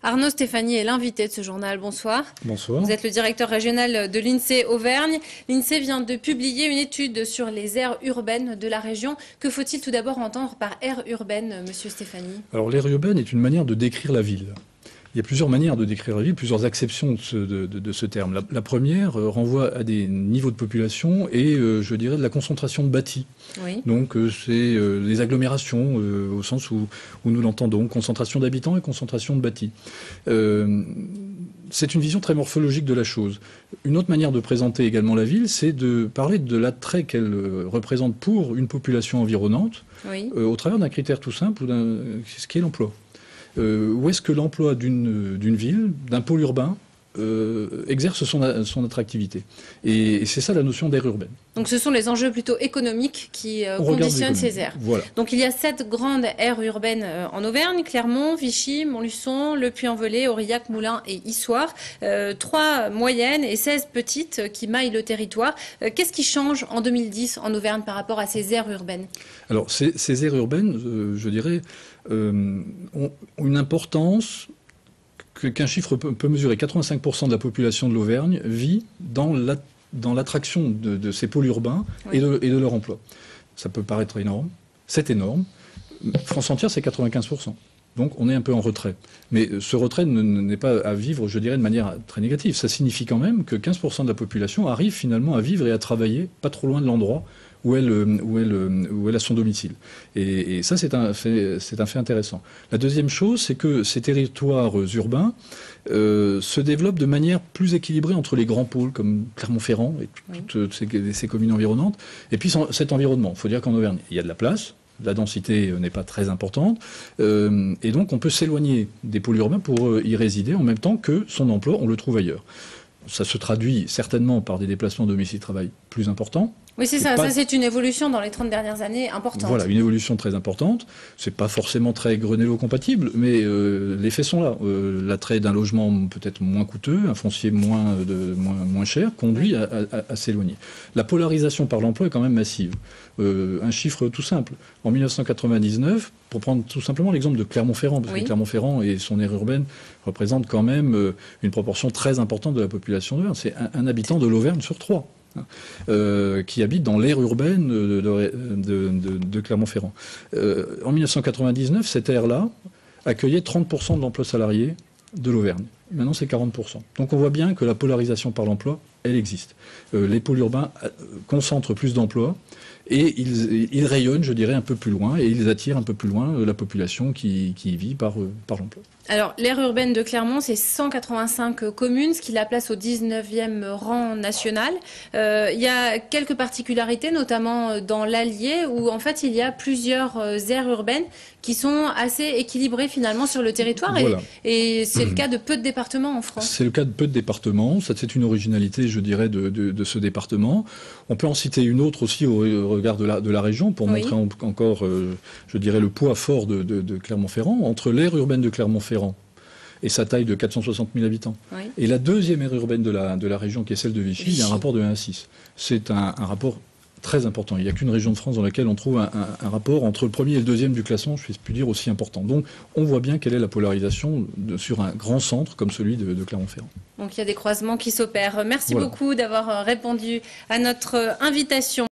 Arnaud Stéphanie est l'invité de ce journal. Bonsoir. Bonsoir. Vous êtes le directeur régional de l'INSEE Auvergne. L'INSEE vient de publier une étude sur les aires urbaines de la région. Que faut-il tout d'abord entendre par aire urbaine, monsieur Stéphanie? Alors l'aire urbaine est une manière de décrire la ville. Il y a plusieurs manières de décrire la ville, plusieurs acceptions de ce terme. La première renvoie à des niveaux de population et, je dirais, de la concentration de bâtis. Oui. Donc c'est les agglomérations, au sens où nous l'entendons, concentration d'habitants et concentration de bâtis. C'est une vision très morphologique de la chose. Une autre manière de présenter également la ville, c'est de parler de l'attrait qu'elle représente pour une population environnante, Oui. au travers d'un critère tout simple, ce qui est l'emploi. Où est-ce que l'emploi d'une ville, d'un pôle urbain, exerce son attractivité. Et c'est ça la notion d'aire urbaine. Donc ce sont les enjeux plutôt économiques qui conditionnent ces aires. Voilà. Donc il y a 7 grandes aires urbaines en Auvergne: Clermont, Vichy, Montluçon, Le Puy-en-Velay, Aurillac, Moulins et Issoire. 3 moyennes et 16 petites qui maillent le territoire. Qu'est-ce qui change en 2010 en Auvergne par rapport à ces aires urbaines? Alors ces aires urbaines, je dirais, ont une importance qu'un chiffre peut mesurer. 85% de la population de l'Auvergne vit dans l'attraction de ces pôles urbains, oui, et de leur emploi. Ça peut paraître énorme, c'est énorme. France entière, c'est 95%. Donc on est un peu en retrait. Mais ce retrait n'est pas à vivre, je dirais, de manière très négative. Ça signifie quand même que 15% de la population arrive finalement à vivre et à travailler pas trop loin de l'endroit où elle a son domicile. Et ça, c'est un fait intéressant. La deuxième chose, c'est que ces territoires urbains se développent de manière plus équilibrée entre les grands pôles, comme Clermont-Ferrand et toutes ces communes environnantes, et puis cet environnement. Il faut dire qu'en Auvergne, il y a de la place. La densité n'est pas très importante, et donc on peut s'éloigner des pôles urbains pour y résider en même temps que son emploi, on le trouve ailleurs. Ça se traduit certainement par des déplacements domicile-travail plus importants. Oui, c'est ça. Ça, c'est une évolution dans les 30 dernières années importante. Voilà, une évolution très importante. C'est pas forcément très Grenello-compatible, mais les faits sont là. L'attrait d'un logement peut-être moins coûteux, un foncier moins cher, conduit à s'éloigner. La polarisation par l'emploi est quand même massive. Un chiffre tout simple. En 1999, pour prendre tout simplement l'exemple de Clermont-Ferrand, parce que Clermont-Ferrand et son aire urbaine représentent quand même une proportion très importante de la population d'Auvergne. C'est un habitant de l'Auvergne sur 3. Qui habite dans l'aire urbaine de Clermont-Ferrand. En 1999, cette aire-là accueillait 30% de l'emploi salarié de l'Auvergne. Maintenant, c'est 40%. Donc on voit bien que la polarisation par l'emploi, elle existe. Les pôles urbains concentrent plus d'emplois et ils rayonnent, je dirais, un peu plus loin, et ils attirent un peu plus loin la population qui y vit par l'emploi. Alors, l'aire urbaine de Clermont, c'est 185 communes, ce qui la place au 19e rang national. Il y a quelques particularités, notamment dans l'Allier, où en fait il y a plusieurs aires urbaines qui sont assez équilibrées finalement sur le territoire. Voilà. Et c'est le cas de peu de départements en France. C'est le cas de peu de départements. C'est une originalité, je dirais, de ce département. On peut en citer une autre aussi au regard de la région pour montrer encore, je dirais, le poids fort de Clermont-Ferrand. Entre l'aire urbaine de Clermont-Ferrand et sa taille de 460 000 habitants. Oui. Et la deuxième aire urbaine de la région, qui est celle de Vichy, il y a un rapport de 1 à 6. C'est un rapport très important. Il n'y a qu'une région de France dans laquelle on trouve un rapport entre le premier et le deuxième du classement, je puis dire, aussi important. Donc on voit bien quelle est la polarisation sur un grand centre comme celui de Clermont-Ferrand. Donc il y a des croisements qui s'opèrent. Merci beaucoup d'avoir répondu à notre invitation.